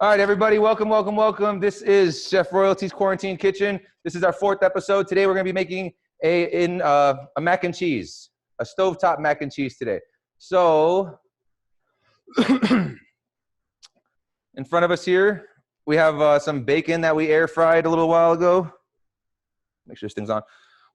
All right, everybody, welcome, welcome, welcome. This is Chef Royalty's Quarantine Kitchen. This is our 4th episode. Today, we're going to be making a mac and cheese, a stovetop mac and cheese today. So, in front of us here, we have some bacon that we air fried a little while ago. Make sure this thing's on.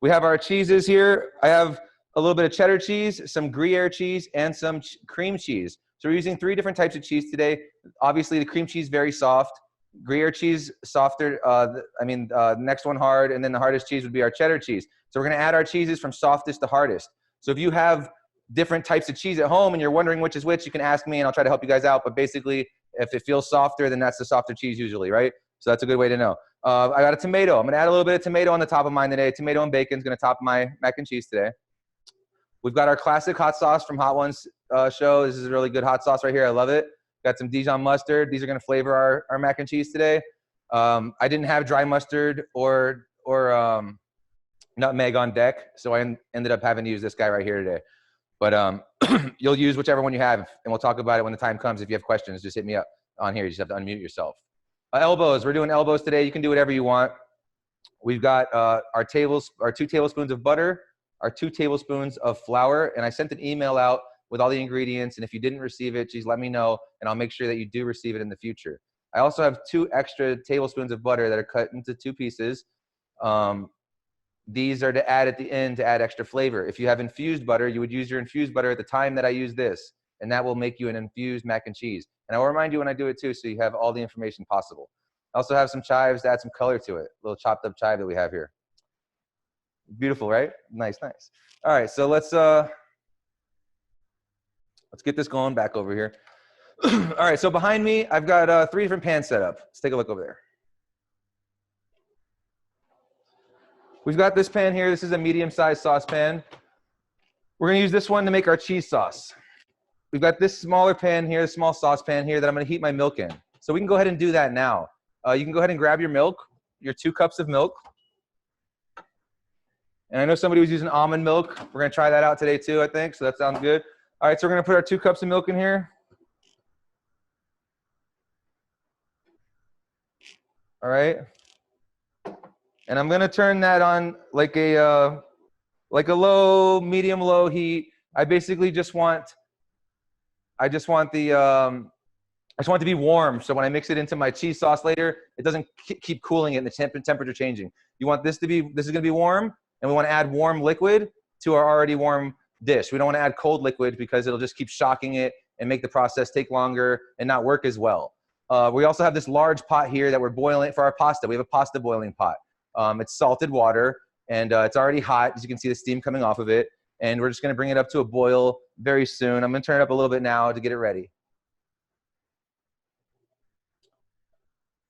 We have our cheeses here. I have a little bit of cheddar cheese, some gruyere cheese, and some cream cheese. So we're using 3 different types of cheese today. Obviously, the cream cheese, very soft. Gruyere cheese, softer. The next one hard, and then the hardest cheese would be our cheddar cheese. So we're going to add our cheeses from softest to hardest. So if you have different types of cheese at home and you're wondering which is which, you can ask me and I'll try to help you guys out. But basically, if it feels softer, then that's the softer cheese usually, right? So that's a good way to know. I got a tomato. I'm going to add a little bit of tomato on the top of mine today. Tomato and bacon is going to top my mac and cheese today. We've got our classic hot sauce from Hot Ones show. This is a really good hot sauce right here. I love it. Got some Dijon mustard. These are going to flavor our mac and cheese today. I didn't have dry mustard or nutmeg on deck, so I ended up having to use this guy right here today. But you'll use whichever one you have, and we'll talk about it when the time comes. If you have questions, just hit me up on here. You just have to unmute yourself. Elbows. We're doing elbows today. You can do whatever you want. We've got our 2 tablespoons of butter, our 2 tablespoons of flour, and I sent an email out with all the ingredients, and if you didn't receive it, just let me know, and I'll make sure that you do receive it in the future. I also have 2 extra tablespoons of butter that are cut into 2 pieces. These are to add at the end to add extra flavor. If you have infused butter, you would use your infused butter at the time that I use this, and that will make you an infused mac and cheese. And I will remind you when I do it too, so you have all the information possible. I also have some chives to add some color to it, a little chopped up chive that we have here. Beautiful, right? Nice, nice. All right, so let's get this going back over here. All right, so behind me, I've got 3 different pans set up. Let's take a look over there. We've got this pan here. This is a medium-sized saucepan. We're gonna use this one to make our cheese sauce. We've got this smaller pan here, this small saucepan here that I'm gonna heat my milk in. So we can go ahead and do that now. You can go ahead and grab your milk, your 2 cups of milk. And I know somebody was using almond milk. We're going to try that out today too, I think. So that sounds good. All right, so we're going to put our 2 cups of milk in here. All right. And I'm going to turn that on like a low, medium, low heat. I basically just want it to be warm. So when I mix it into my cheese sauce later, it doesn't keep cooling it and the temperature changing. You want this is going to be warm. And we want to add warm liquid to our already warm dish. We don't want to add cold liquid because it'll just keep shocking it and make the process take longer and not work as well. We also have this large pot here that we're boiling for our pasta. We have a pasta boiling pot. It's salted water, and it's already hot. As you can see the steam coming off of it. And we're just going to bring it up to a boil very soon. I'm going to turn it up a little bit now to get it ready.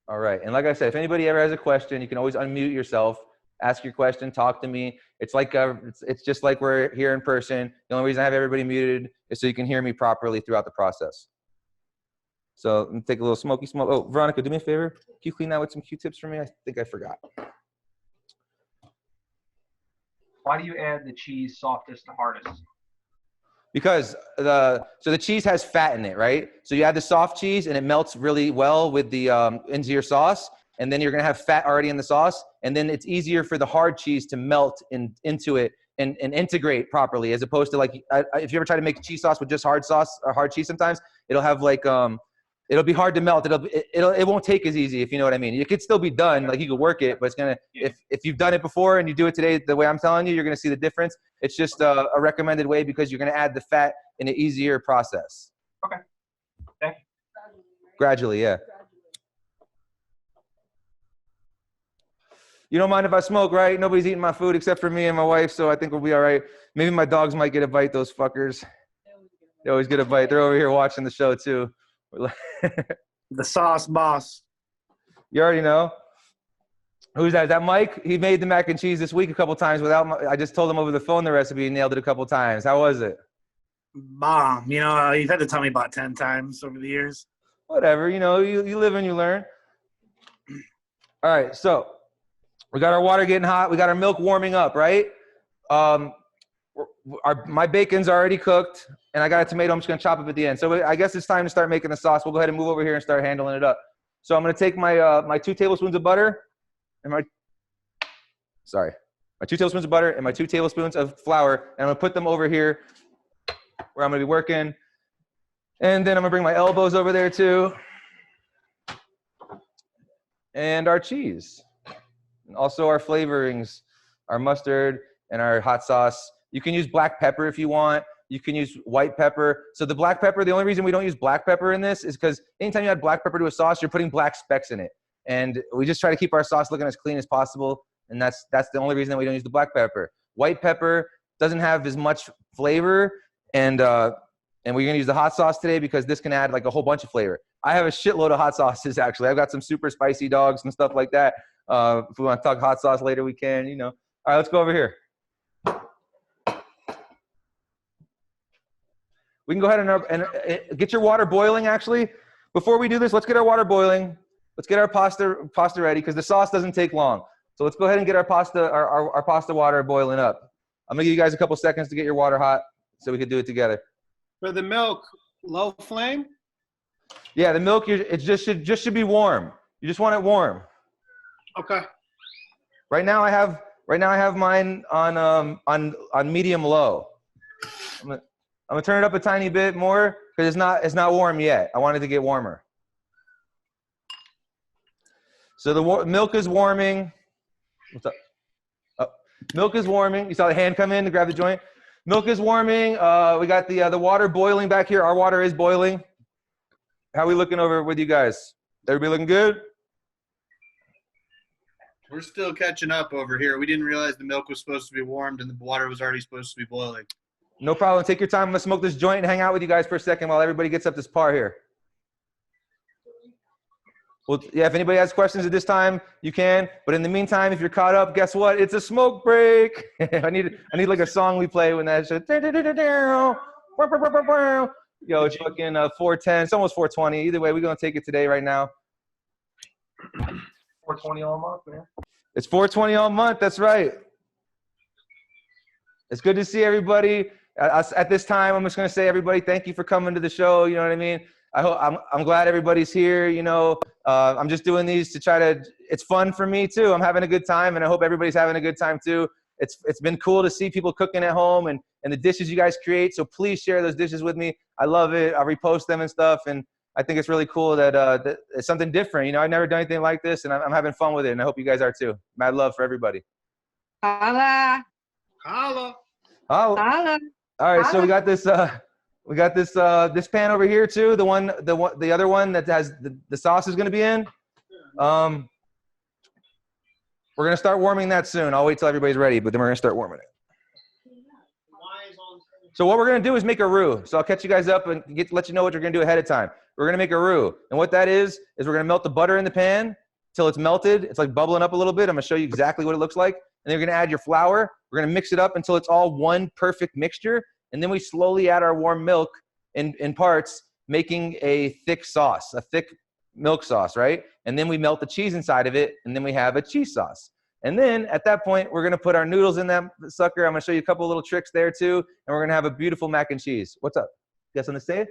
All right. And like I said, if anybody ever has a question, you can always unmute yourself. Ask your question, talk to me. It's like it's just like we're here in person. The only reason I have everybody muted is so you can hear me properly throughout the process. So let me take a little smoky smoke. Oh, Veronica, do me a favor. Can you clean that with some Q-tips for me? I think I forgot. Why do you add the cheese softest to hardest? Because the cheese has fat in it, right? So you add the soft cheese and it melts really well with the into your sauce. And then you're going to have fat already in the sauce. And then it's easier for the hard cheese to melt into it and integrate properly, as opposed to like, if you ever try to make cheese sauce with just hard sauce or hard cheese sometimes, it'll have like, it'll be hard to melt. It won't take as easy, if you know what I mean. It could still be done, like you could work it, but it's going to, if you've done it before and you do it today the way I'm telling you, you're going to see the difference. It's just a recommended way because you're going to add the fat in an easier process. Okay. Thank you. Gradually, yeah. You don't mind if I smoke, right? Nobody's eating my food except for me and my wife, so I think we'll be all right. Maybe my dogs might get a bite, those fuckers. They always get a bite. They're over here watching the show, too. The sauce boss. You already know. Who's that? Is that Mike? He made the mac and cheese this week a couple times without I just told him over the phone the recipe. He nailed it a couple times. How was it? Bomb. You know, you've had to tell me about 10 times over the years. Whatever. You know, you live and you learn. All right, so we got our water getting hot. We got our milk warming up, right? My bacon's already cooked, and I got a tomato. I'm just going to chop up at the end. So I guess it's time to start making the sauce. We'll go ahead and move over here and start handling it up. So I'm gonna take my my 2 tablespoons of butter and my 2 tablespoons of butter and my 2 tablespoons of flour, and I'm gonna put them over here where I'm gonna be working. And then I'm gonna bring my elbows over there too. And our cheese. And also our flavorings, our mustard and our hot sauce. You can use black pepper if you want. You can use white pepper. So the black pepper, the only reason we don't use black pepper in this is because anytime you add black pepper to a sauce, you're putting black specks in it. And we just try to keep our sauce looking as clean as possible. And that's the only reason that we don't use the black pepper. White pepper doesn't have as much flavor. And we're gonna use the hot sauce today because this can add like a whole bunch of flavor. I have a shitload of hot sauces actually. I've got some super spicy dogs and stuff like that. If we want to talk hot sauce later, we can, you know. All right, let's go over here. We can go ahead and get your water boiling, actually. Before we do this, let's get our water boiling. Let's get our pasta ready because the sauce doesn't take long. So let's go ahead and get our pasta water boiling up. I'm going to give you guys a couple seconds to get your water hot so we can do it together. For the milk, low flame? Yeah, the milk, it just should be warm. You just want it warm. Okay. Right now I have mine on medium low. I'm gonna turn it up a tiny bit more because it's not warm yet. I want it to get warmer. So the milk is warming. What's up? Oh, milk is warming. You saw the hand come in to grab the joint. Milk is warming. We got the water boiling back here. Our water is boiling. How are we looking over with you guys? Everybody looking good? We're still catching up over here. We didn't realize the milk was supposed to be warmed and the water was already supposed to be boiling. No problem. Take your time. I'm gonna smoke this joint and hang out with you guys for a second while everybody gets up this par here. Well, yeah, if anybody has questions at this time, you can. But in the meantime, if you're caught up, guess what? It's a smoke break. I need like a song we play when that shit. Yo, it's fucking 4:10. It's almost 4:20. Either way, we're gonna take it today right now. 420 all month, man. It's 4:20 all month. That's right. It's good to see everybody. At this time, I'm just gonna say, everybody, thank you for coming to the show. You know what I mean? I'm glad everybody's here. You know, I'm just doing these to try to. It's fun for me too. I'm having a good time, and I hope everybody's having a good time too. It's been cool to see people cooking at home and the dishes you guys create. So please share those dishes with me. I love it. I repost them and stuff, and I think it's really cool that it's something different. You know, I've never done anything like this, and I'm having fun with it, and I hope you guys are too. Mad love for everybody. Holla. Holla. Oh, Holla. all right. So we got this. This pan over here too. The other one that has the sauce is going to be in. We're going to start warming that soon. I'll wait till everybody's ready, but then we're going to start warming it. So what we're going to do is make a roux. So I'll catch you guys up and let you know what you're going to do ahead of time. We're going to make a roux. And what that is we're going to melt the butter in the pan till it's melted. It's like bubbling up a little bit. I'm going to show you exactly what it looks like. And then you're going to add your flour. We're going to mix it up until it's all one perfect mixture. And then we slowly add our warm milk in parts, making a thick sauce, a thick milk sauce, right? And then we melt the cheese inside of it, and then we have a cheese sauce. And then at that point, we're going to put our noodles in that sucker. I'm going to show you a couple of little tricks there too. And we're going to have a beautiful mac and cheese. What's up? You guys want to say it?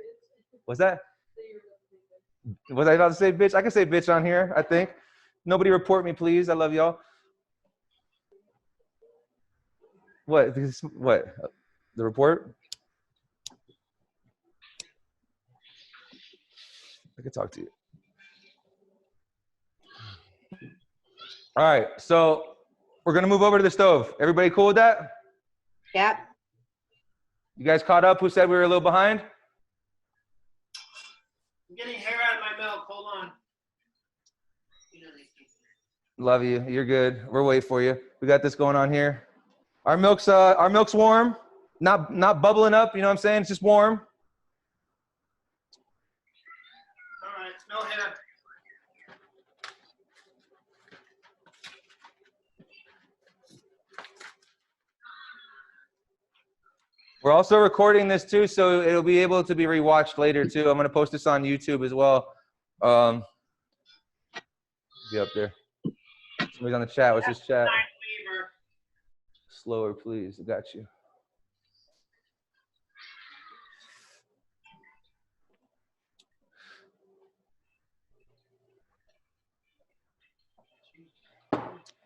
What's that? Was I about to say bitch? I can say bitch on here, I think. Nobody report me, please. I love y'all. What? What? The report? I can talk to you. All right, so we're gonna move over to the stove. Everybody cool with that? Yep. You guys caught up? Who said we were a little behind? I'm getting hair out of my milk. Hold on. Love you. You're good. We're waiting for you. We got this going on here. Our milk's warm, not bubbling up. You know what I'm saying? It's just warm. All right, smell hair. We're also recording this too, so it'll be able to be rewatched later too. I'm gonna post this on YouTube as well. Be up there. Somebody's on the chat. What's this chat? Slower, please. I got you.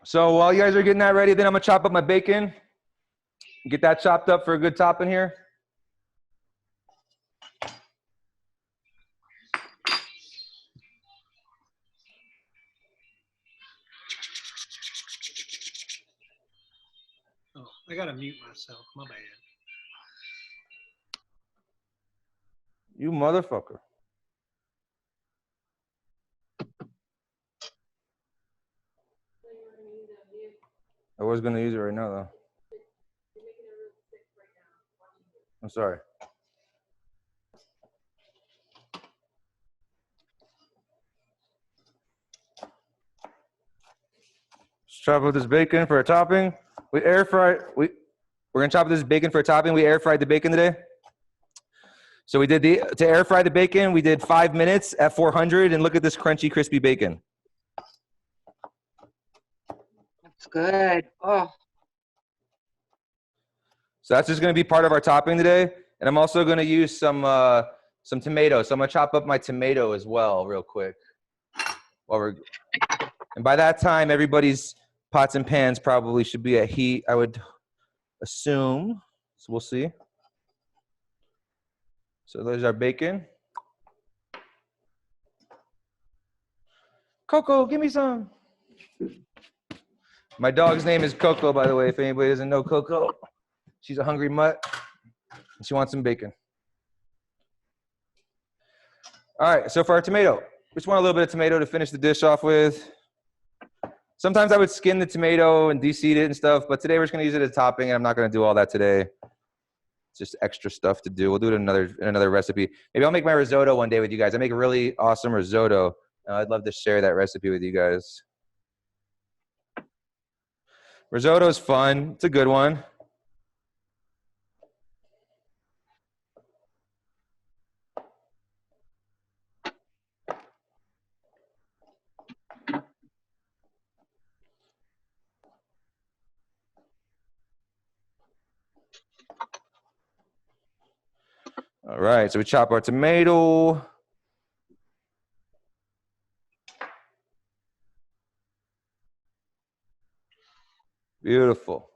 So while you guys are getting that ready, then I'm gonna chop up my bacon. Get that chopped up for a good topping here. Oh, I gotta mute myself. My bad. You motherfucker. I was gonna use it right now though. I'm sorry. Let's chop up this bacon for a topping. We're gonna chop up this bacon for a topping. We air fried the bacon today. So we did to air fry the bacon, we did 5 minutes at 400, and look at this crunchy, crispy bacon. That's good. Oh, So that's just gonna be part of our topping today. And I'm also gonna use some tomatoes. So I'm gonna chop up my tomato as well, real quick. And by that time, everybody's pots and pans probably should be at heat, I would assume. So we'll see. So there's our bacon. Coco, give me some. My dog's name is Coco, by the way, if anybody doesn't know Coco. She's a hungry mutt, and she wants some bacon. All right, so for our tomato, we just want a little bit of tomato to finish the dish off with. Sometimes I would skin the tomato and de-seed it and stuff, but today we're just gonna use it as a topping, and I'm not gonna do all that today. It's just extra stuff to do. We'll do it in another recipe. Maybe I'll make my risotto one day with you guys. I make a really awesome risotto. I'd love to share that recipe with you guys. Risotto is fun. It's a good one. All right, so we chop our tomato. Beautiful.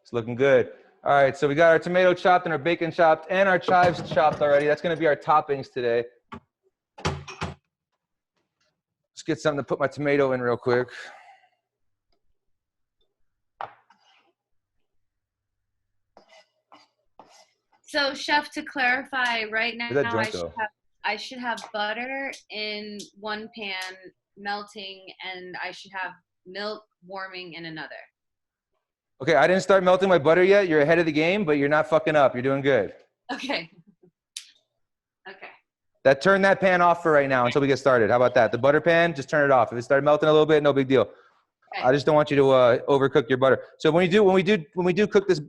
It's looking good. All right, so we got our tomato chopped and our bacon chopped and our chives chopped already. That's gonna be our toppings today. Let's get something to put my tomato in real quick. So, chef, to clarify, right now Where's that joint I should have butter in one pan melting, and I should have milk warming in another. Okay, I didn't start melting my butter yet. You're ahead of the game, but you're not fucking up. You're doing good. Okay. Okay. Turn that pan off for right now until we get started. How about that? The butter pan, just turn it off. If it started melting a little bit, no big deal. Okay. I just don't want you to overcook your butter. So when we do cook this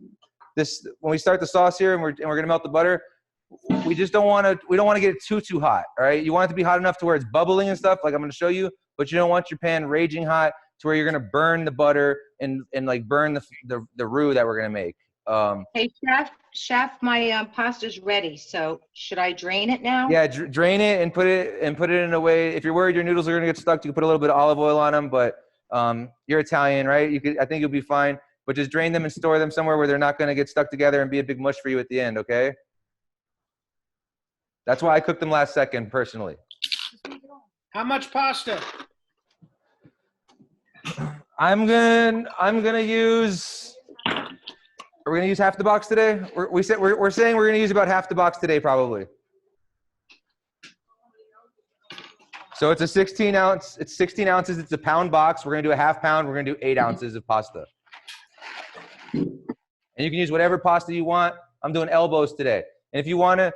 when we start the sauce here and we're gonna melt the butter, we don't want to get it too hot. All right, you want it to be hot enough to where it's bubbling and stuff, like I'm gonna show you, but you don't want your pan raging hot to where you're gonna burn the butter and like burn the roux that we're gonna make. hey, chef, my pasta's ready. So should I drain it now? Yeah, drain it and put it in a way. If you're worried your noodles are gonna get stuck, you can put a little bit of olive oil on them. But you're Italian, right? I think you'll be fine. But just drain them and store them somewhere where they're not gonna get stuck together and be a big mush for you at the end. Okay? That's why I cooked them last second, personally. How much pasta? I'm gonna use. Are we gonna use half the box today? We're saying we're gonna use about half the box today, probably. So it's a 16 ounce. It's 16 ounces. It's a pound box. We're gonna do a half pound. We're gonna do 8 ounces of pasta. And you can use whatever pasta you want. I'm doing elbows today. And if you want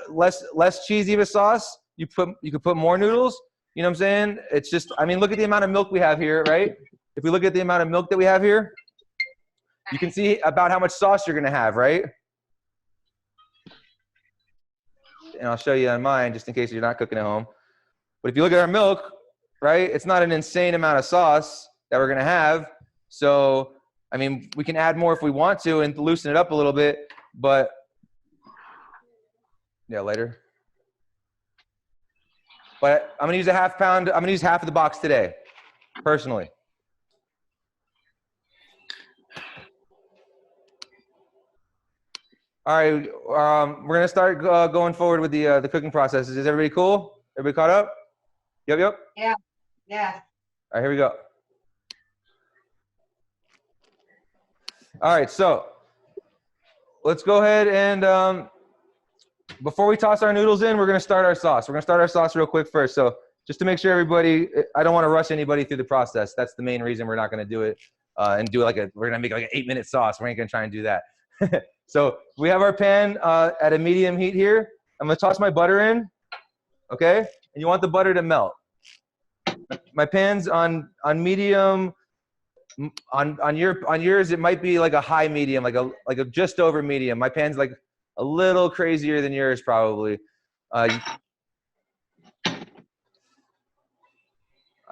less cheesy of a sauce, you could put more noodles. You know what I'm saying? It's just, I mean, look at the amount of milk we have here, right? If we look at the amount of milk that we have here, you can see about how much sauce you're gonna have, right? And I'll show you on mine just in case you're not cooking at home. But if you look at our milk, right, it's not an insane amount of sauce that we're gonna have. So, I mean, we can add more if we want to and loosen it up a little bit, but yeah, later. But I'm gonna use a half pound. I'm gonna use half of the box today, personally. All right, we're gonna start going forward with the cooking processes. Is everybody cool? Everybody caught up? Yep. Yeah. All right, here we go. All right, so let's go ahead and before we toss our noodles in, we're gonna start our sauce. We're gonna start our sauce real quick first. So just to make sure everybody, I don't want to rush anybody through the process. That's the main reason we're not gonna do it and do we're gonna make like an 8-minute sauce. We ain't gonna try and do that. So we have our pan at a medium heat here. I'm gonna toss my butter in, okay? And you want the butter to melt. My pan's on medium. On yours, it might be like a high medium, like a just over medium. My pan's like a little crazier than yours probably. I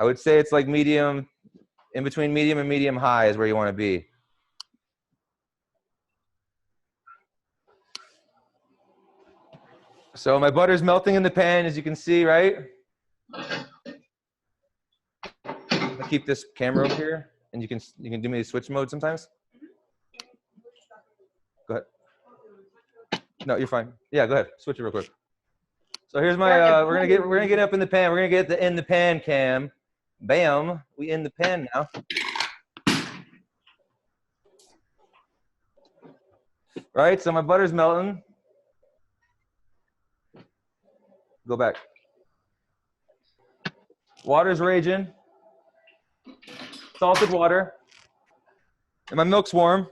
would say it's like medium, in between medium and medium high is where you want to be. So my butter's melting in the pan, as you can see, right? I'll keep this camera over here, and you can do me a switch mode sometimes. Go ahead. No, you're fine. Yeah, go ahead. Switch it real quick. So here's my. We're gonna get up in the pan. We're gonna get the in the pan cam. Bam. We in the pan now. Right. So my butter's melting. Go back. Water's raging. Salted water. And my milk's warm.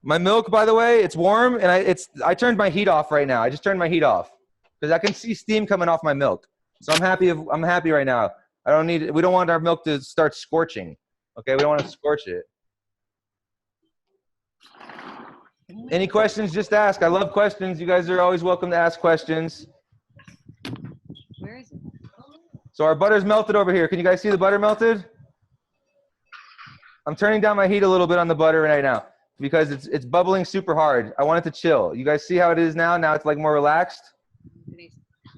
My milk, by the way, it's warm, and I turned my heat off right now. I just turned my heat off because I can see steam coming off my milk. So I'm happy right now. We don't want our milk to start scorching. Okay, we don't want to scorch it. Any questions, just ask. I love questions. You guys are always welcome to ask questions. Where is it? So our butter's melted over here. Can you guys see the butter melted? I'm turning down my heat a little bit on the butter right now because it's bubbling super hard. I want it to chill. You guys see how it is now? Now it's like more relaxed. A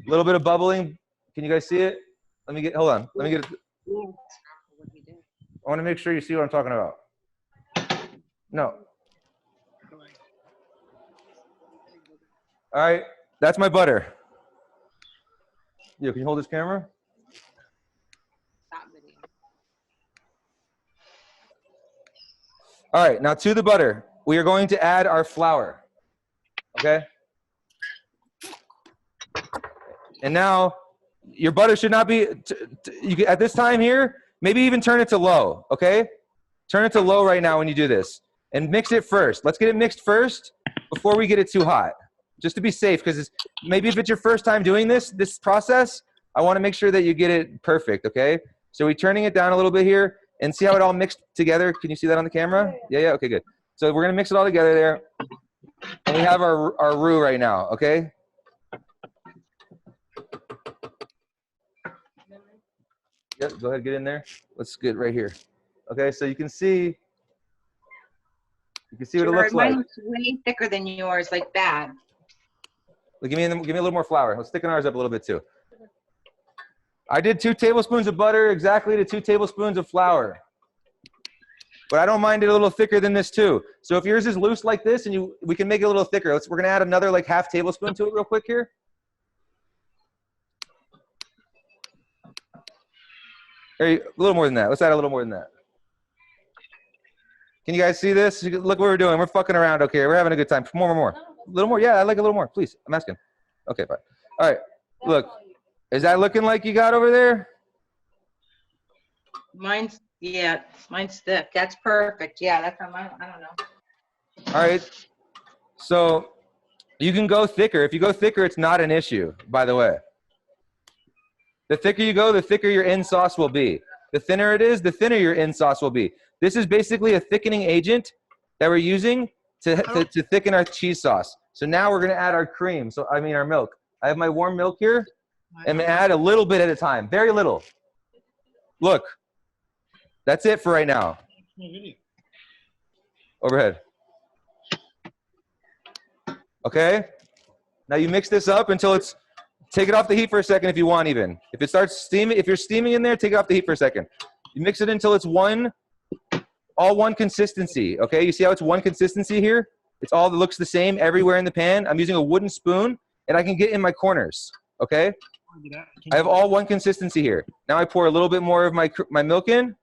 little bit of bubbling. Can you guys see it? Hold on. Let me get it. I want to make sure you see what I'm talking about. No. All right, that's my butter. Yo, can you hold this camera? Stop video. All right, now to the butter, we are going to add our flour, okay? And now your butter should not be, at this time here, maybe even turn it to low, okay? Turn it to low right now when you do this. And mix it first. Let's get it mixed first before we get it too hot. Just to be safe, because maybe if it's your first time doing this process, I want to make sure that you get it perfect, okay? So we're turning it down a little bit here, and see how it all mixed together? Can you see that on the camera? Yeah, okay, good. So we're going to mix it all together there. And we have our roux right now, okay? Yep, go ahead, get in there. Let's get right here. Okay, so you can see what it looks like. Mine looks way thicker than yours, like that. Give me a little more flour. Let's thicken ours up a little bit too. I did 2 tablespoons of butter exactly to 2 tablespoons of flour. But I don't mind it a little thicker than this too. So if yours is loose like this, and we can make it a little thicker. We're gonna add another like half tablespoon to it real quick here. A little more than that. Let's add a little more than that. Can you guys see this? Look what we're doing. We're fucking around. Okay, we're having a good time. More. A little more. Yeah, I'd like a little more, please. I'm asking. Okay, fine. All right. Look, is that looking like you got over there? Mine's thick. That's perfect. Yeah, that's on mine. I don't know. All right. So you can go thicker. If you go thicker, it's not an issue, by the way. The thicker you go, the thicker your in sauce will be. The thinner it is, the thinner your in sauce will be. This is basically a thickening agent that we're using to thicken our cheese sauce. So now we're going to add our cream. Our milk. I have my warm milk here. I'm going to add a little bit at a time. Very little. Look. That's it for right now. Overhead. Okay. Now you mix this up until it's, take it off the heat for a second if you want even. If it starts steaming, if you're steaming in there, take it off the heat for a second. You mix it until it's all one consistency, okay? You see how it's one consistency here? It's all that looks the same everywhere in the pan. I'm using a wooden spoon, and I can get in my corners, okay? I have all one consistency here. Now I pour a little bit more of my milk in,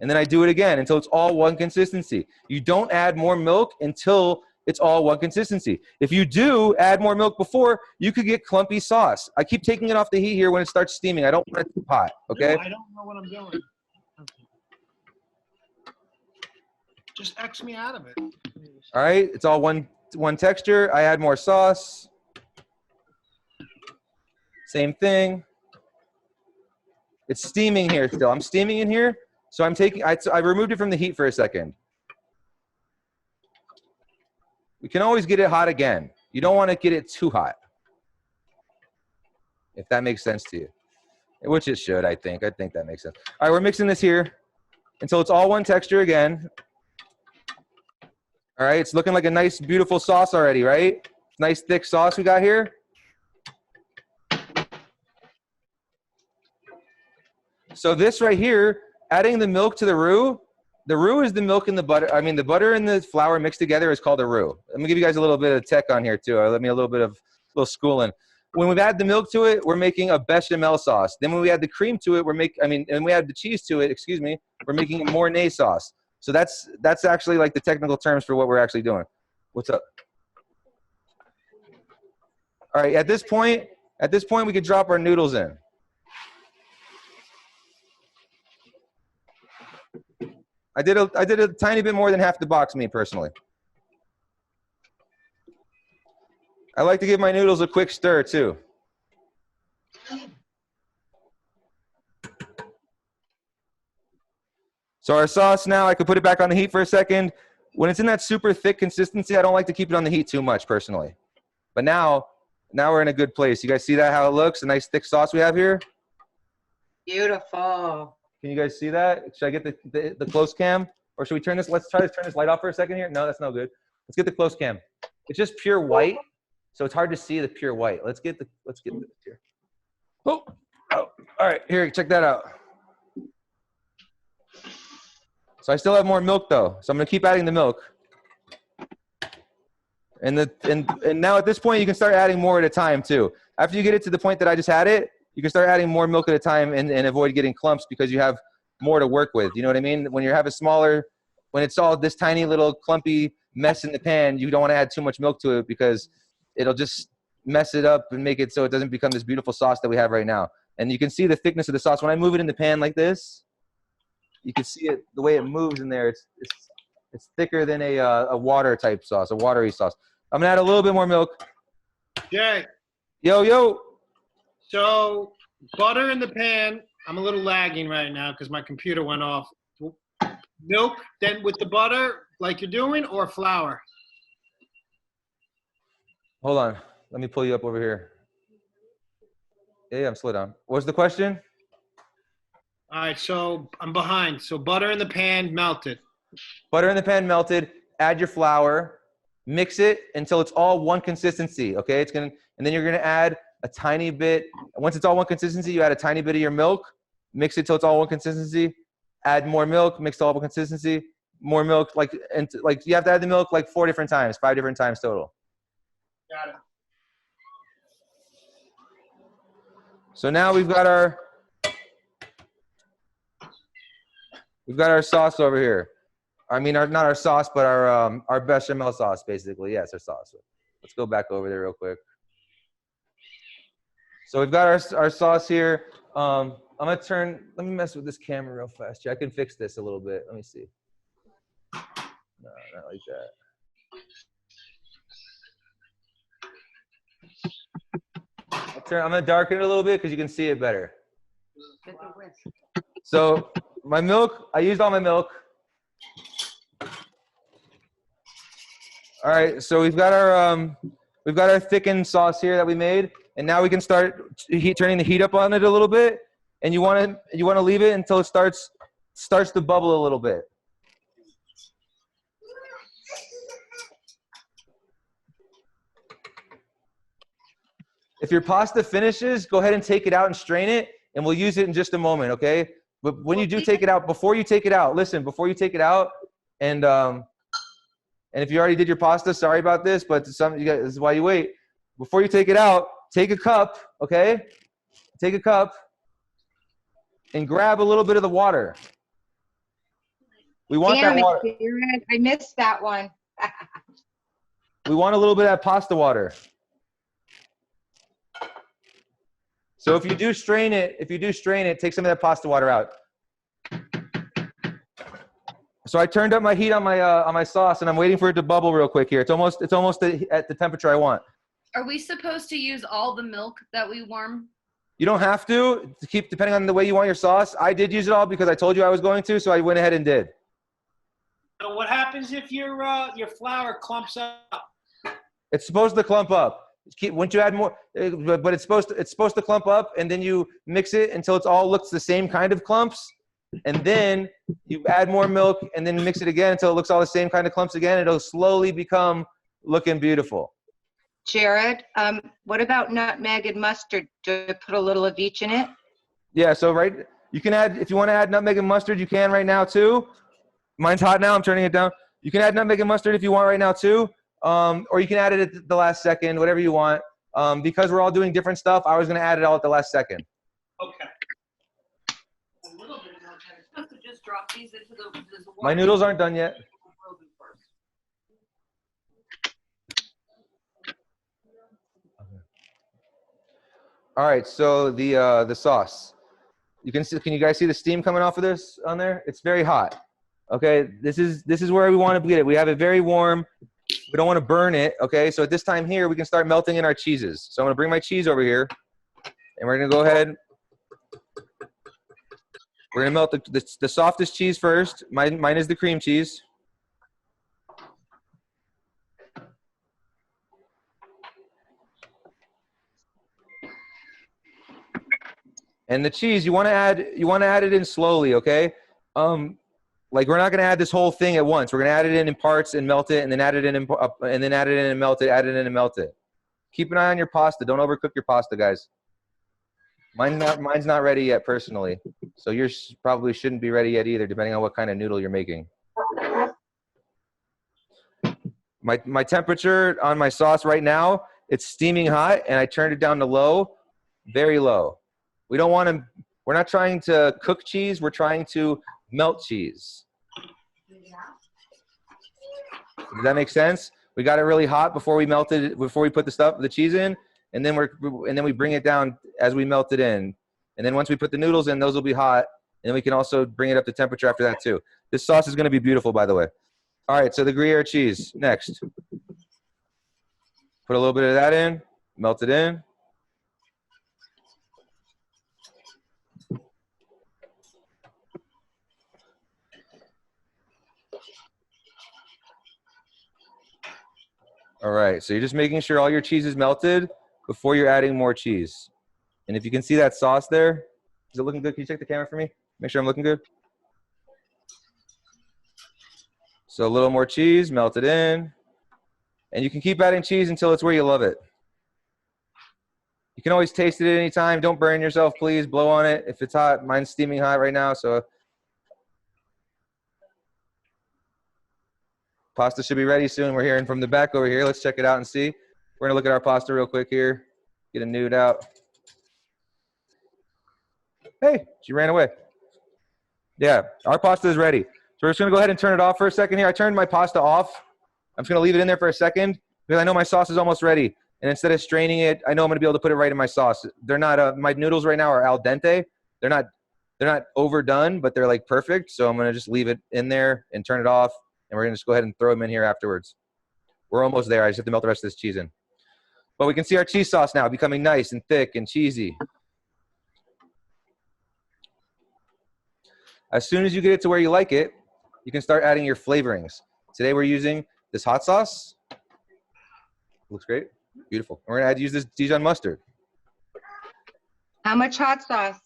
and then I do it again until it's all one consistency. You don't add more milk until it's all one consistency. If you do add more milk before, you could get clumpy sauce. I keep taking it off the heat here when it starts steaming. I don't want it too hot, okay? No, I don't know what I'm doing. Just X me out of it. All right, it's all one texture. I add more sauce. Same thing. It's steaming here still. I'm steaming in here, so I'm taking. I removed it from the heat for a second. We can always get it hot again. You don't want to get it too hot, if that makes sense to you, which it should. I think that makes sense. All right, we're mixing this here until it's all one texture again. All right, it's looking like a nice, beautiful sauce already, right? Nice, thick sauce we got here. So this right here, adding the milk to the roux is the milk and the butter. I mean, the butter and the flour mixed together is called a roux. Let me give you guys a little bit of tech on here too. Let me a little schooling. When we add the milk to it, we're making a bechamel sauce. Then when we add the cream to it, and we add the cheese to it, excuse me, we're making a Mornay sauce. So that's actually like the technical terms for what we're actually doing. What's up? All right, at this point, we could drop our noodles in. I did a tiny bit more than half the box, me personally. I like to give my noodles a quick stir too. So our sauce now, I could put it back on the heat for a second. When it's in that super thick consistency, I don't like to keep it on the heat too much personally. But now we're in a good place. You guys see that, how it looks? A nice thick sauce we have here. Beautiful. Can you guys see that? Should I get the close cam? Or should we turn this, let's try to turn this light off for a second here. No, that's no good. Let's get the close cam. It's just pure white, so it's hard to see the pure white. Let's get this here. Oh, all right, here, check that out. So I still have more milk though, so I'm gonna keep adding the milk. And now at this point, you can start adding more at a time too. After you get it to the point that I just had it, you can start adding more milk at a time and avoid getting clumps because you have more to work with. You know what I mean? When you have when it's all this tiny little clumpy mess in the pan, you don't want to add too much milk to it because it'll just mess it up and make it so it doesn't become this beautiful sauce that we have right now. And you can see the thickness of the sauce. When I move it in the pan like this, you can see it, the way it moves in there. It's thicker than a water type sauce, a watery sauce. I'm gonna add a little bit more milk. Jay, Yo. so butter in the pan. I'm a little lagging right now because my computer went off. Milk, then with the butter, like you're doing, or flour? Hold on. Let me pull you up over here. Yeah, I'm slow down. What's the question? All right, so I'm behind. So butter in the pan, melted. Butter in the pan melted. Add your flour. Mix it until it's all one consistency. Okay, and then you're gonna add a tiny bit. Once it's all one consistency, you add a tiny bit of your milk. Mix it till it's all one consistency. Add more milk. Mix to all one consistency. More milk. And you have to add the milk like 5 different times total. Got it. So now we've got our sauce over here. I mean, not our sauce, but our bechamel sauce, basically. Yes, our sauce. Let's go back over there real quick. So we've got our sauce here. Let me mess with this camera real fast here. I can fix this a little bit. Let me see. No, not like that. I'm gonna darken it a little bit because you can see it better. So my milk, I used all my milk. All right, so we've got our thickened sauce here that we made, and now we can start turning the heat up on it a little bit. And you want to leave it until it starts to bubble a little bit. If your pasta finishes, go ahead and take it out and strain it, and we'll use it in just a moment, okay? But when you do take it out, before you take it out, listen, before you take it out, and if you already did your pasta, sorry about this, but this is why you wait. Before you take it out, take a cup, okay? Take a cup and grab a little bit of the water. We want Damn that water. it, I missed that one. We want a little bit of that pasta water. So if you do strain it, take some of that pasta water out. So I turned up my heat on my sauce, and I'm waiting for it to bubble real quick here. It's almost at the temperature I want. Are we supposed to use all the milk that we warm? You don't have to keep, depending on the way you want your sauce. I did use it all because I told you I was going to, so I went ahead and did. So what happens if your flour clumps up? It's supposed to clump up. Once you add more, but it's supposed to clump up, and then you mix it until it all looks the same kind of clumps, and then you add more milk, and then mix it again until it looks all the same kind of clumps again. It'll slowly become looking beautiful. Jared, what about nutmeg and mustard? Do I put a little of each in it? Yeah, so you can add, if you want to add nutmeg and mustard, you can right now too. Mine's hot now, I'm turning it down. You can add nutmeg and mustard if you want right now too. Or you can add it at the last second, whatever you want. Because we're all doing different stuff, I was going to add it all at the last second. Okay. A little bit of milk. I'm supposed to just drop these into the water. My noodles aren't done yet. All right, so the sauce. Can you guys see the steam coming off of this on there? It's very hot. Okay, this is where we want to get it. We have it very warm. We don't want to burn it. Okay, so at this time here, we can start melting in our cheeses. So I'm gonna bring my cheese over here, and we're gonna go ahead. We're gonna melt the softest cheese first. Mine is the cream cheese. And the cheese, you want to add it in slowly, okay? Like we're not going to add this whole thing at once. We're going to add it in parts and melt it, and then add it in and then add it in and melt it, add it in and melt it. Keep an eye on your pasta. Don't overcook your pasta, guys. Mine's not ready yet personally. So yours probably shouldn't be ready yet either, depending on what kind of noodle you're making. My temperature on my sauce right now, it's steaming hot, and I turned it down to low, very low. We don't want to, we're not trying to cook cheese, we're trying to melt cheese. Does that make sense? We got it really hot before we melted, before we put the cheese in, and then we bring it down as we melt it in. And then once we put the noodles in, those will be hot, and then we can also bring it up to temperature after that too. This sauce is going to be beautiful, by the way. All right, so the gruyere cheese next. Put a little bit of that in, melt it in. All right, so you're just making sure all your cheese is melted before you're adding more cheese. And if you can see that sauce there, is it looking good? Can you check the camera for me? Make sure I'm looking good. So a little more cheese, melt it in. And you can keep adding cheese until it's where you love it. You can always taste it at any time. Don't burn yourself, please. Blow on it if it's hot. Mine's steaming hot right now, so pasta should be ready soon. We're hearing from the back over here. Let's check it out and see. We're gonna look at our pasta real quick here. Get a nude out. Hey, she ran away. Yeah, our pasta is ready. So we're just gonna go ahead and turn it off for a second here. I turned my pasta off. I'm just gonna leave it in there for a second because I know my sauce is almost ready. And instead of straining it, I know I'm gonna be able to put it right in my sauce. They're not, my noodles right now are al dente. They're not overdone, but they're like perfect. So I'm gonna just leave it in there and turn it off. And we're gonna just go ahead and throw them in here afterwards. We're almost there. I just have to melt the rest of this cheese in. But we can see our cheese sauce now becoming nice and thick and cheesy. As soon as you get it to where you like it, you can start adding your flavorings. Today we're using this hot sauce. Looks great. Beautiful. We're gonna use this Dijon mustard. How much hot sauce?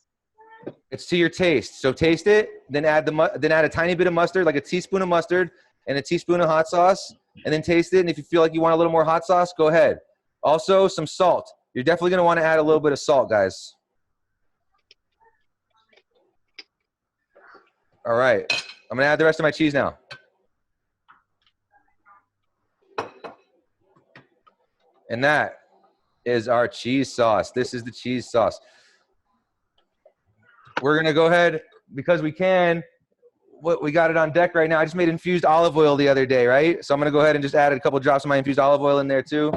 It's to your taste. So taste it, then add a tiny bit of mustard, like a teaspoon of mustard and a teaspoon of hot sauce, and then taste it. And if you feel like you want a little more hot sauce, go ahead. Also, some salt. You're definitely going to want to add a little bit of salt, guys. All right. I'm going to add the rest of my cheese now. And that is our cheese sauce. This is the cheese sauce. We're going to go ahead, because we can, we got it on deck right now. I just made infused olive oil the other day, right? So I'm going to go ahead and just add a couple drops of my infused olive oil in there too.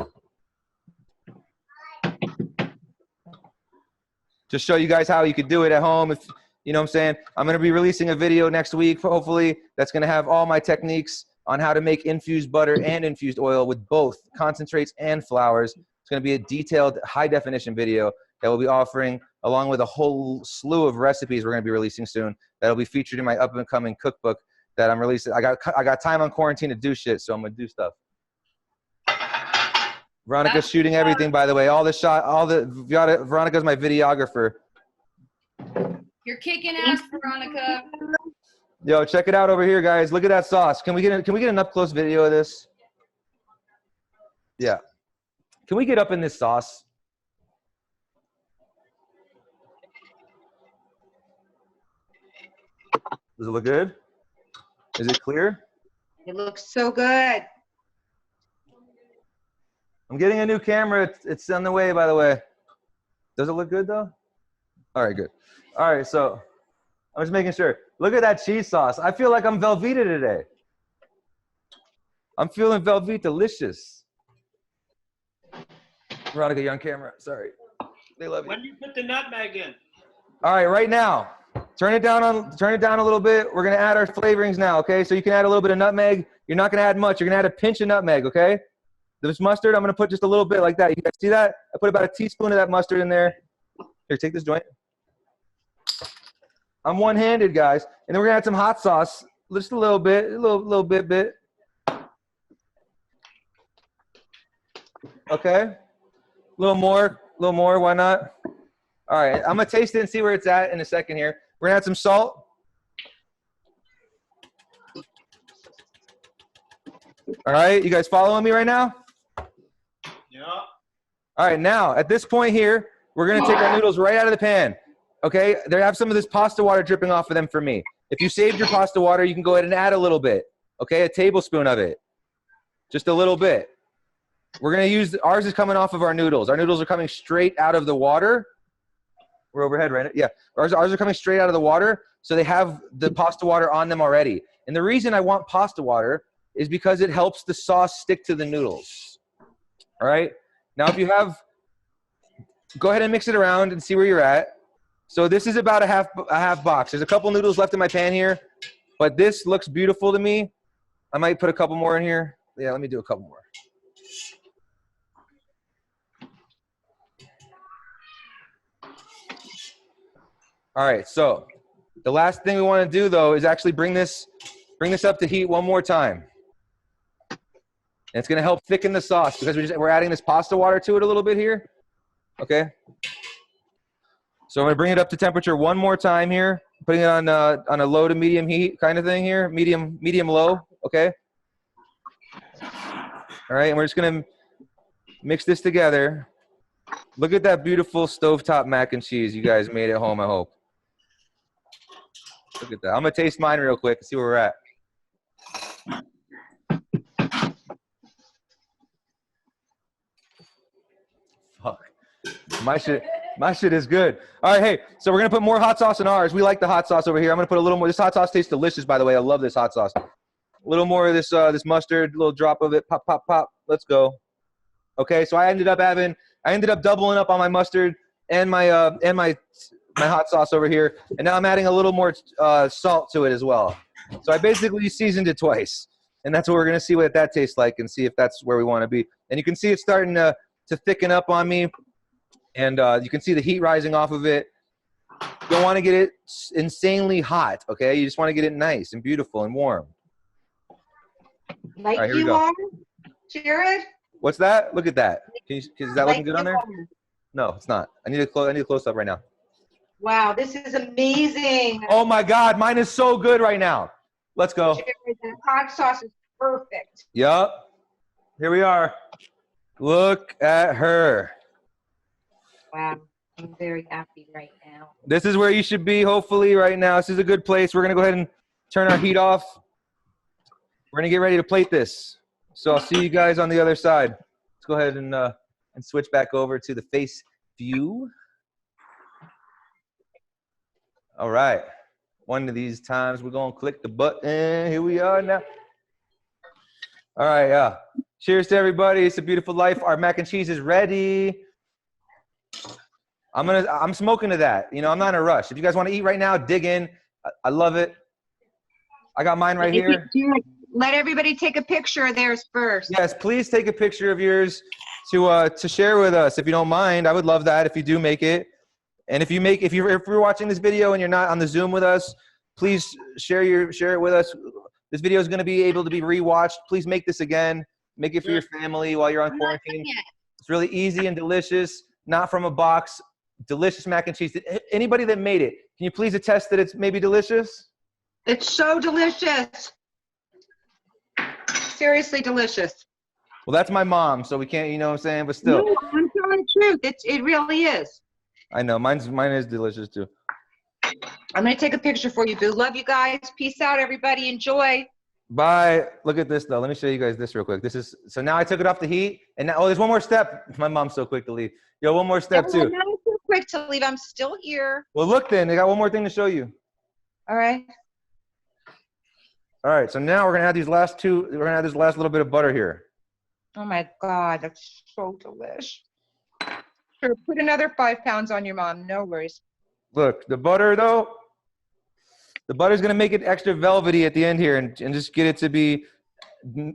Just show you guys how you could do it at home. If you know what I'm saying. I'm going to be releasing a video next week, hopefully, that's going to have all my techniques on how to make infused butter and infused oil with both concentrates and flours. It's going to be a detailed, high-definition video that we'll be offering, along with a whole slew of recipes we're going to be releasing soon that'll be featured in my up-and-coming cookbook that I'm releasing. I got time on quarantine to do shit, so I'm going to do stuff. Veronica's shooting everything, by the way. Veronica's my videographer. You're kicking ass, Veronica. Yo, check it out over here, guys. Look at that sauce. Can we get an up-close video of this? Yeah. Can we get up in this sauce? Does it look good? Is it clear? It looks so good. I'm getting a new camera. It's on the way, by the way. Does it look good, though? All right, good. All right, so I'm just making sure. Look at that cheese sauce. I feel like I'm Velveeta today. I'm feeling Velveeta-licious. Veronica, you're on camera. Sorry. They love you. When do you put the nutmeg in? All right, right now. Turn it down a little bit. We're gonna add our flavorings now, okay? So you can add a little bit of nutmeg. You're not gonna add much. You're gonna add a pinch of nutmeg, okay? This mustard, I'm gonna put just a little bit like that. You guys see that? I put about a teaspoon of that mustard in there. Here, take this joint. I'm one-handed, guys. And then we're gonna add some hot sauce, just a little bit, a little bit. Okay. A little more, why not? All right, I'm gonna taste it and see where it's at in a second here. We're gonna add some salt. All right, you guys following me right now? Yeah. All right, now at this point here, we're gonna take our noodles right out of the pan. Okay, they have some of this pasta water dripping off of them for me. If you saved your pasta water, you can go ahead and add a little bit. Okay, a tablespoon of it, just a little bit. We're gonna use, ours is coming off of our noodles. Our noodles are coming straight out of the water. We're overhead, right? Yeah, ours are coming straight out of the water, so they have the pasta water on them already. And the reason I want pasta water is because it helps the sauce stick to the noodles. All right, now if you have, go ahead and mix it around and see where you're at. So this is about a half box. There's a couple noodles left in my pan here, but this looks beautiful to me. I might put a couple more in here. Yeah, let me do a couple more. All right, so the last thing we want to do, though, is actually bring this up to heat one more time. And it's going to help thicken the sauce because we're adding this pasta water to it a little bit here. Okay. So I'm going to bring it up to temperature one more time here, putting it on a low to medium heat kind of thing here, medium low. Okay. All right, and we're just going to mix this together. Look at that beautiful stovetop mac and cheese you guys made at home, I hope. Look at that. I'm going to taste mine real quick and see where we're at. Fuck. My shit is good. All right, hey, so we're going to put more hot sauce in ours. We like the hot sauce over here. I'm going to put a little more. This hot sauce tastes delicious, by the way. I love this hot sauce. A little more of this mustard, a little drop of it. Pop, pop, pop. Let's go. Okay, so I ended up doubling up on my mustard and my hot sauce over here, and now I'm adding a little more salt to it as well. So I basically seasoned it twice, and that's what we're gonna see what that tastes like and see if that's where we want to be. And you can see it's starting to thicken up on me, and you can see the heat rising off of it. You don't want to get it insanely hot, okay? You just want to get it nice and beautiful and warm. Like All right, here we you go. are, Jared? What's that? Look at that. Is that looking good on there? are. No, it's not. I need a close up right now. Wow, this is amazing. Oh my God, mine is so good right now. Let's go. Jared, the hot sauce is perfect. Yup. Here we are. Look at her. Wow, I'm very happy right now. This is where you should be, hopefully, right now. This is a good place. We're going to go ahead and turn our heat off. We're gonna get ready to plate this. So I'll see you guys on the other side. Let's go ahead and switch back over to the face view. All right. One of these times we're gonna click the button. Here we are now. All right, yeah. Cheers to everybody. It's a beautiful life. Our mac and cheese is ready. I'm smoking to that. You know, I'm not in a rush. If you guys want to eat right now, dig in. I love it. I got mine right here. Let everybody take a picture of theirs first. Yes, please take a picture of yours to share with us if you don't mind. I would love that if you do make it. And if you're watching this video and you're not on the Zoom with us, please share it with us. This video is going to be able to be rewatched. Please make this again. Make it for your family while you're on quarantine. It's really easy and delicious. Not from a box. Delicious mac and cheese. Anybody that made it, can you please attest that it's maybe delicious? It's so delicious. Seriously delicious. Well, that's my mom, so we can't, you know what I'm saying? But still. No, I'm telling the truth. It really is. I know. Mine is delicious too. I'm going to take a picture for you, Boo. Love you guys. Peace out, everybody. Enjoy. Bye. Look at this, though. Let me show you guys this real quick. So now I took it off the heat, and now, there's one more step. My mom's so quick to leave. Yo, one more step, too. I'm not so quick to leave. I'm still here. Well, look then. They got one more thing to show you. All right. All right. So now we're going to add these last two. We're going to add this last little bit of butter here. Oh, my God. That's so delish. Sure. Put another 5 pounds on your mom. No worries. Look, the butter, though. The butter's going to make it extra velvety at the end here and just get it to be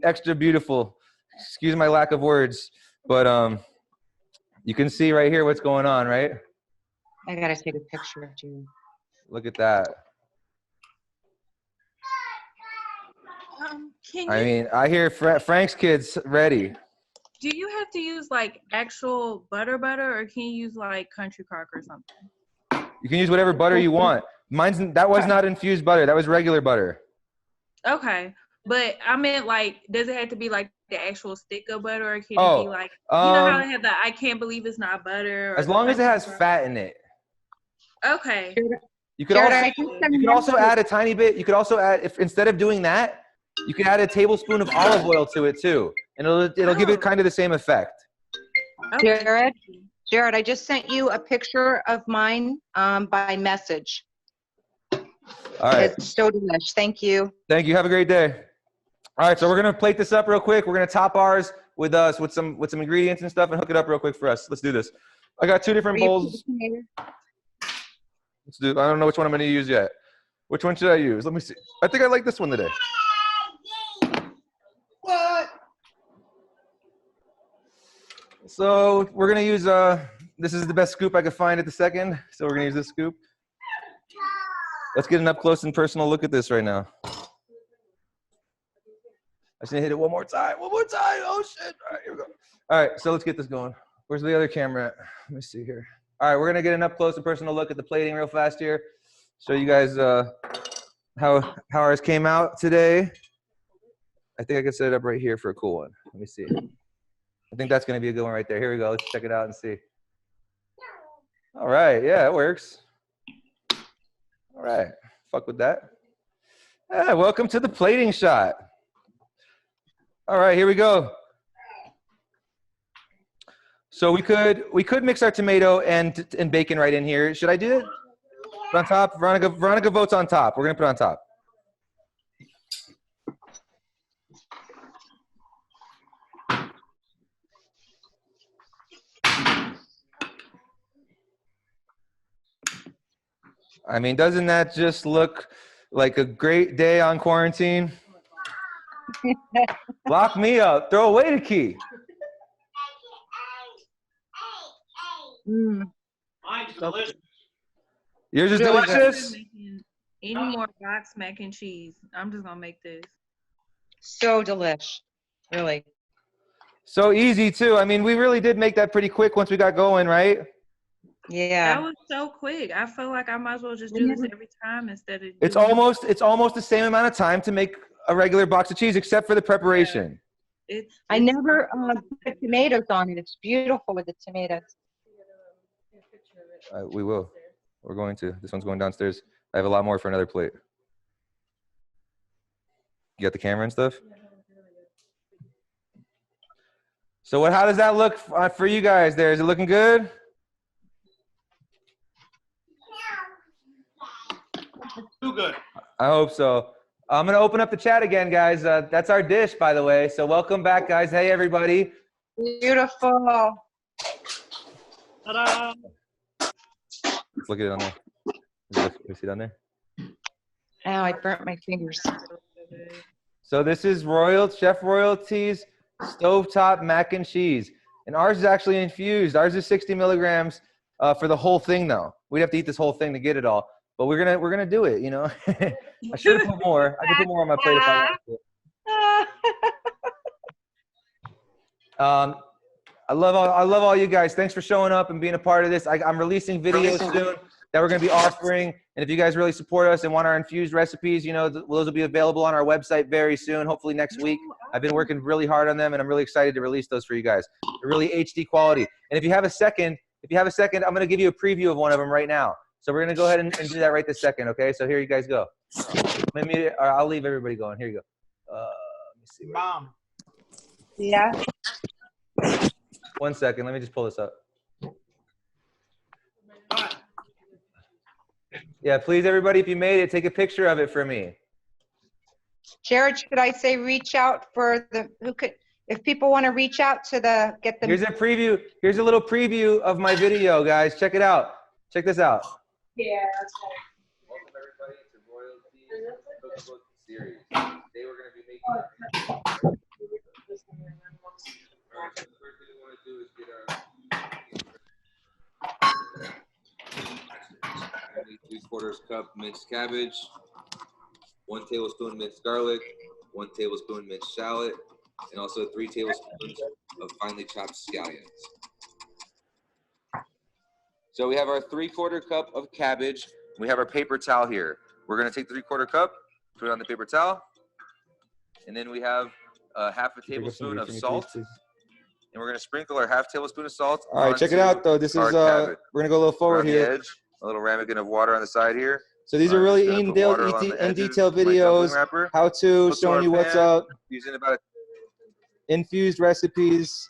extra beautiful. Excuse my lack of words. But you can see right here what's going on, right? I got to take a picture of you. Look at that. I mean, I hear Frank's kids ready. Do you have to use like actual butter, or can you use like country crock or something? You can use whatever butter you want. That was not infused butter. That was regular butter. Okay. But I meant like, does it have to be like the actual stick of butter, or can it be like, you know how they have the I can't believe it's not butter? As long as it has fat in it. Okay. You could also add a tiny bit. You could also add, if instead of doing that, you could add a tablespoon of olive oil to it too, and it'll give it kind of the same effect. Okay. Jared, I just sent you a picture of mine by message. All right. It's so delicious. Thank you. Thank you. Have a great day. All right, so we're gonna plate this up real quick. We're gonna top ours with some ingredients and stuff and hook it up real quick for us. Let's do this. I got 2 different bowls. Let's do. I don't know which one I'm gonna use yet. Which one should I use? Let me see. I think I like this one today. What? So we're gonna use this is the best scoop I could find at the second. So we're gonna use this scoop. Let's get an up close and personal look at this right now. I just need to hit it one more time. One more time. Oh shit. All right, here we go. All right, so let's get this going. Where's the other camera at? Let me see here. All right, we're gonna get an up close and personal look at the plating real fast here. Show you guys how ours came out today. I think I can set it up right here for a cool one. Let me see. I think that's gonna be a good one right there. Here we go. Let's check it out and see. All right, yeah, it works. All right, fuck with that. Yeah, welcome to the plating shot. All right, here we go. So we could mix our tomato and bacon right in here. Should I do it? Put on top. Veronica votes on top. We're gonna put on top. I mean, doesn't that just look like a great day on quarantine? Lock me up. Throw away the key. Mine's delicious. Yours is delicious? Any more box mac and cheese? I'm just gonna make this. So delish. Really. So easy too. I mean, we really did make that pretty quick once we got going, right? Yeah. That was so quick. I feel like I might as well just do this every time instead of. It's almost the same amount of time to make a regular box of cheese, except for the preparation. Yeah. I never put tomatoes on it. It's beautiful with the tomatoes. We will. We're going to. This one's going downstairs. I have a lot more for another plate. You got the camera and stuff? So how does that look for you guys there? Is it looking good? Too good. I hope so. I'm going to open up the chat again, guys. That's our dish, by the way. So welcome back, guys. Hey, everybody. Beautiful. Ta-da! Look at it on there. Can you see it on there? Ow, I burnt my fingers. So this is Chef Roilty's stovetop mac and cheese. And ours is actually infused. Ours is 60 milligrams for the whole thing, though. We'd have to eat this whole thing to get it all. But we're gonna do it, you know. I should have put more. I could put more on my plate if I wanted to. I love all you guys. Thanks for showing up and being a part of this. I'm releasing videos soon that we're gonna be offering. And if you guys really support us and want our infused recipes, you know, those will be available on our website very soon. Hopefully next week. I've been working really hard on them, and I'm really excited to release those for you guys. They're really HD quality. And if you have a second, I'm gonna give you a preview of one of them right now. So we're gonna go ahead and do that right this second, okay? So here you guys go. I'll leave everybody going. Here you go. Let me see. Mom. Yeah. 1 second. Let me just pull this up. Yeah, please, everybody, if you made it, take a picture of it for me. Jared, should I say reach out for if people want to reach out to get them. Here's a preview. Here's a little preview of my video, guys. Check it out. Check this out. Yeah. Welcome everybody to Roilty Cookbook Series. Today we're going to be making. All right, so the first thing we want to do is get our 3/4 cup minced cabbage, 1 tablespoon minced garlic, 1 tablespoon minced shallot, and also 3 tablespoons of finely chopped scallions. So we have our 3/4 cup of cabbage. We have our paper towel here. We're gonna take the 3/4 cup, put it on the paper towel, and then we have half a tablespoon of salt, and we're gonna sprinkle our half tablespoon of salt. All right, check it out though. This is we're gonna go a little forward here. Edge, a little ramekin of water on the side here. So these are really in detail videos, how to, showing you what's up, using about infused recipes.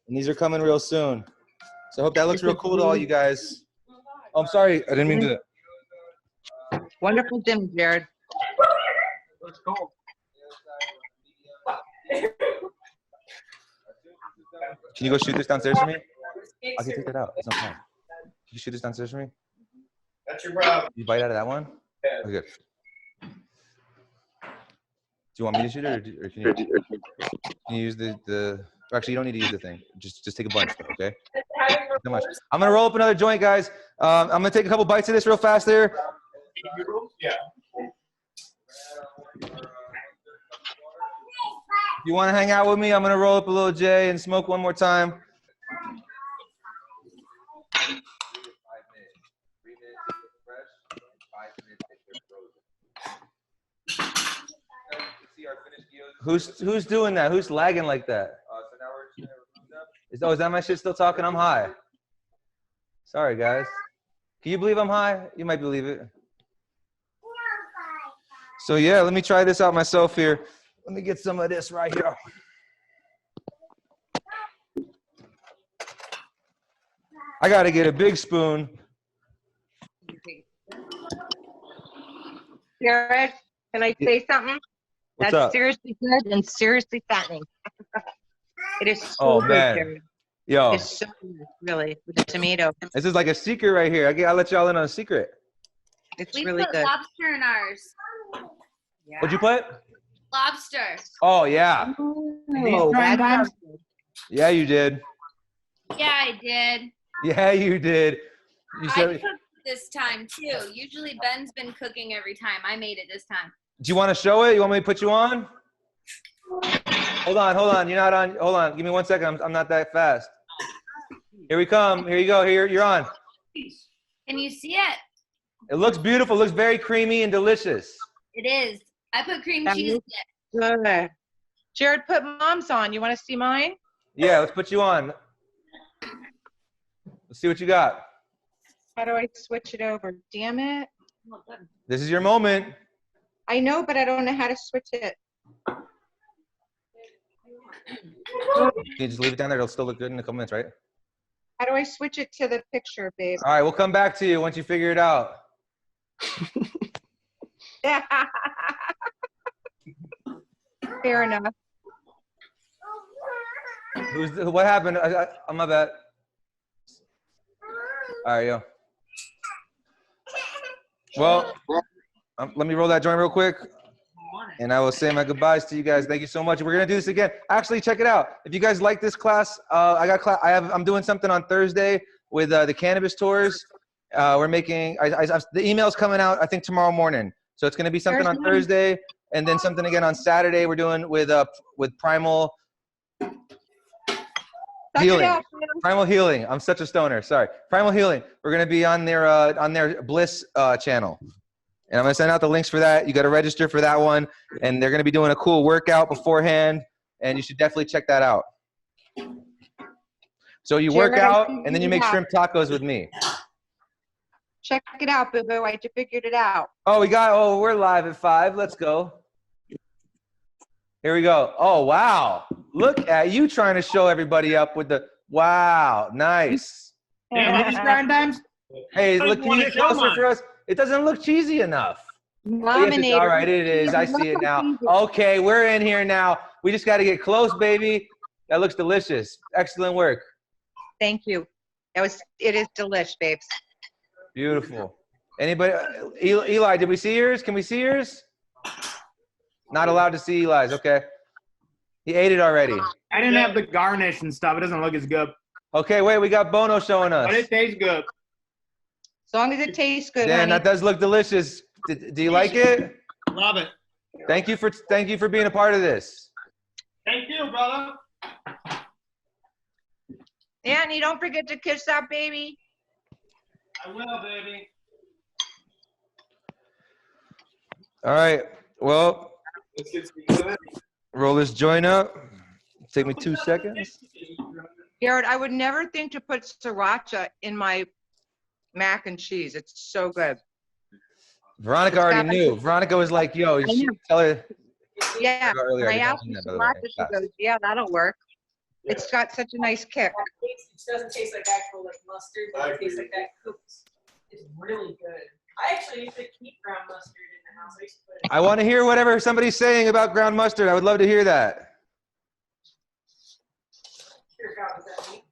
And these are coming real soon. So I hope that looks real cool to all you guys. Oh, I'm sorry. I didn't mean to. Wonderful dinner, Jared. Let's go. Can you go shoot this downstairs for me? I can take that out. It's no problem. Can you shoot this downstairs for me? That's your problem. You bite out of that one? Yeah. Okay. Do you want me to shoot it, or can you use the actually, you don't need to use the thing. Just take a bunch, okay? So much. I'm gonna roll up another joint, guys. I'm gonna take a couple bites of this real fast there. Yeah. You want to hang out with me? I'm gonna roll up a little J and smoke one more time. Who's doing that? Who's lagging like that? So now we're just gonna is that my shit still talking? I'm high. Sorry, guys. Can you believe I'm high? You might believe it. So yeah, let me try this out myself here. Let me get some of this right here. I gotta get a big spoon. Jared, can I say something? What's That's up? seriously good and seriously fattening. It is so Oh good, man, Jared. yo, It's so good, really, with the tomato. this is like a secret right here. I'll let y'all in on a secret. It's We really put good. lobster in ours. Yeah. What'd you put? Lobster. Oh yeah, Oh, that's yeah you did. Yeah, I did. Yeah you did. You I said. cooked this time too. Usually Ben's been cooking every time. I made it this time. Do you want to show it? You want me to put you on? Hold on. You're not on. Hold on. Give me 1 second. I'm not that fast. Here we come. Here you go. Here you're on. Can you see it? It looks beautiful. It looks very creamy and delicious. It is. I put cream That cheese in looks it. good. Jared, put mom's on. You want to see mine? Yeah, let's put you on. Let's see what you got. How do I switch it over? Damn it. This is your moment. I know, but I don't know how to switch it. Can you just leave it down there? It'll still look good in a couple minutes, right? How do I switch it to the picture, babe? All right, we'll come back to you once you figure it out. Fair enough. What happened? I'm my bad. All right, yo. Well, let me roll that joint real quick, and I will say my goodbyes to you guys. Thank you so much. We're gonna do this again. Actually, check it out. If you guys like this class, I'm doing something on Thursday with the cannabis tours. We're making the email's coming out I think tomorrow morning. So it's gonna be something on Thursday, and then something again on Saturday. We're doing with Primal Healing. Primal Healing. I'm such a stoner. Sorry. Primal Healing. We're gonna be on their Bliss channel. And I'm going to send out the links for that. You got to register for that one. And they're going to be doing a cool workout beforehand. And you should definitely check that out. So you work out, and then you make shrimp tacos with me. Check it out, boo-boo. I just figured it out. Oh, we're live at 5. Let's go. Here we go. Oh, wow. Look at you trying to show everybody up with the, wow, nice. Yeah, these grind dimes. Hey, look, can you get closer for us? It doesn't look cheesy enough. Yes, all right, it is. I see it now. Okay, we're in here now. We just got to get close, baby. That looks delicious. Excellent work. Thank you. It is delish, babes. Beautiful. Anybody? Eli, did we see yours? Can we see yours? Not allowed to see Eli's. Okay. He ate it already. I didn't have the garnish and stuff. It doesn't look as good. Okay, wait. We got Bono showing us. But it tastes good. As long as it tastes good, Dan, honey. that does look delicious. Do you like it? Love it. Thank you for being a part of this. Thank you, brother. Annie, don't forget to kiss that baby. I will, baby. All right. Well, roll this joint up. Take me 2 seconds. Garrett, I would never think to put sriracha in my mac and cheese. It's so good. Veronica already knew. Veronica was like, yo, you should tell her. Yeah. Earlier, I asked her sriracha. She goes, yeah, that'll work. It's got such a nice kick. It doesn't taste like actual like mustard, but it tastes like that cooked. It's really good. I actually used to keep ground mustard in the house. I used to put it. I want to hear whatever somebody's saying about ground mustard. I would love to hear that. Here, God, is that me?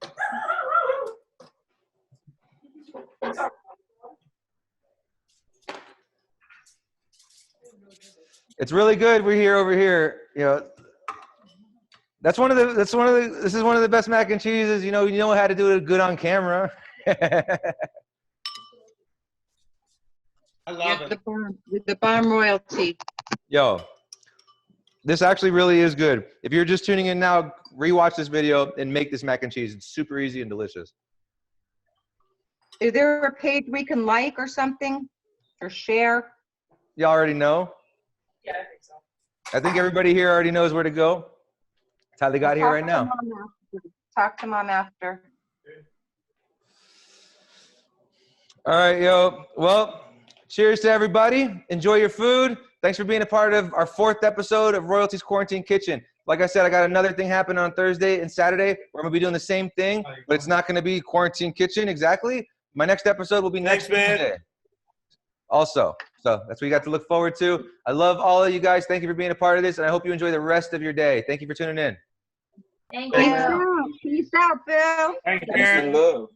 It's really good. We're here over here. You know, this is one of the best mac and cheeses. You know how to do it good on camera. I love it. The bomb royalty. Yo, this actually really is good. If you're just tuning in now, rewatch this video and make this mac and cheese. It's super easy and delicious. Is there a page we can like or something or share? You already know. Yeah, I think so. I think everybody here already knows where to go. That's how they got here right now. Talk to mom after. All right, yo. Well, cheers to everybody. Enjoy your food. Thanks for being a part of our 4th episode of Royalty's Quarantine Kitchen. Like I said, I got another thing happening on Thursday and Saturday where I'm going to be doing the same thing, but it's not going to be Quarantine Kitchen exactly. My next episode will be next Tuesday. Also, so that's what you got to look forward to. I love all of you guys. Thank you for being a part of this, and I hope you enjoy the rest of your day. Thank you for tuning in. Thank you. Peace out, Bill. Thank you. Peace and love.